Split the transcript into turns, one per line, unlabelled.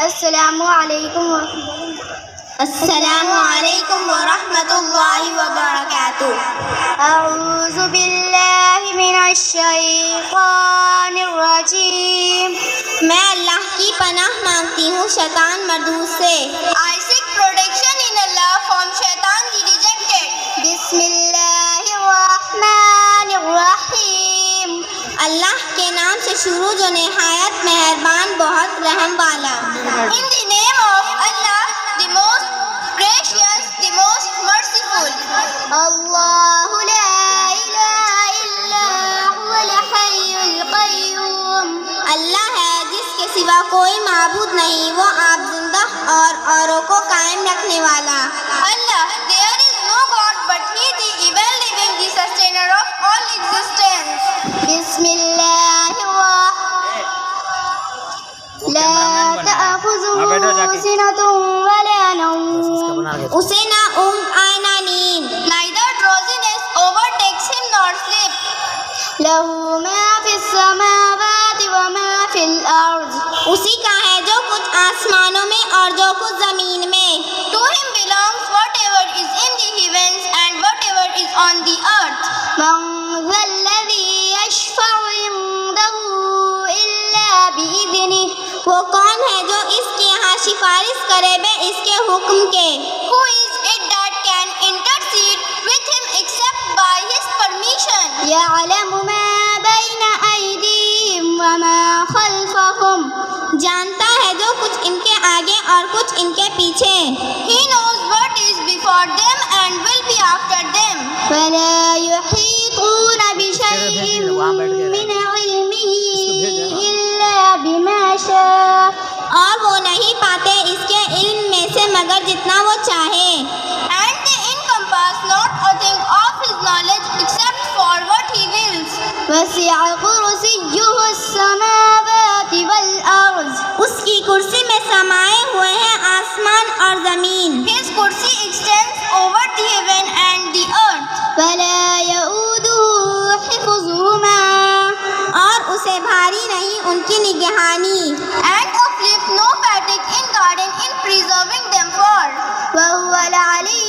अस्सलामुअलैकुम वरहमतुल्लाहि वबरकातुहू।
अऊज़ु बिल्लाहि मिनश्शैतानिर्रजीम।
मैं अल्लाह की पनाह मांगती हूँ शैतान मरदूद से।
I seek protection in Allah from शैतान की rejected। बिस्मिल्लाहिर्रहमानिर्रहीम।
अल्लाह के नाम से शुरू जो निहायत मेहरबान बहुत रहम वाला।
In the name of Allah, the most gracious, the most merciful। Allahu la ilaha illa हुवल हय्युल Qayyum.
अल्लाह है जिसके सिवा कोई माबूद नहीं, वो आप जिंदा और औरों को कायम रखने वाला।
Allah, there is no God but He, the ever living, the sustainer of all existence। बिस्मिल्लाहिर्रहमानिर्रहीम। ला तअख़ुज़ुहु सिनतुन वला नौम।
उसे ना ऊँग आए ना नींद।
Neither drowsiness overtakes him nor sleep। लहू मा फिस्समावाति व मा फिल अर्ज़।
उसी का है जो कुछ आसमानों में और जो कुछ जमीन में।
To him belongs whatever is in the heavens and whatever is on the earth। من ذا الذي यशफ़अु इंदहु इल्ला बिइज़्निह।
वो कौन है जो इसके यहाँ सिफारिश करे बे इसके हुक्म के।
Who is it that can intercede with him except by his permission। यअलमु मा बैन अयदीहिम व मा खल्फ़हुम।
जानता है जो कुछ इनके आगे और कुछ इनके पीछे।
He knows what is before them and will be after them। वला युहीतून बिशैइन मिन इल्मिही इल्ला बिमा शाअ।
और वो नहीं पाते इसके इल्म में से मगर जितना वो चाहे।
And they encompass not a thing of his knowledge except for what he wills। वसिअ कुर्सियुहु अस्समावाति वल अर्ज़।
उसकी कुर्सी में समाये हुए हैं आसमान और जमीन।
His kursi extends over the heaven and the earth। वला यऊदुहु हिफ़्ज़ुहुमा।
और उसे भारी नहीं उनकी निगरानी।
And of lift no fatigue in guarding in preserving them for। वहुवल Ali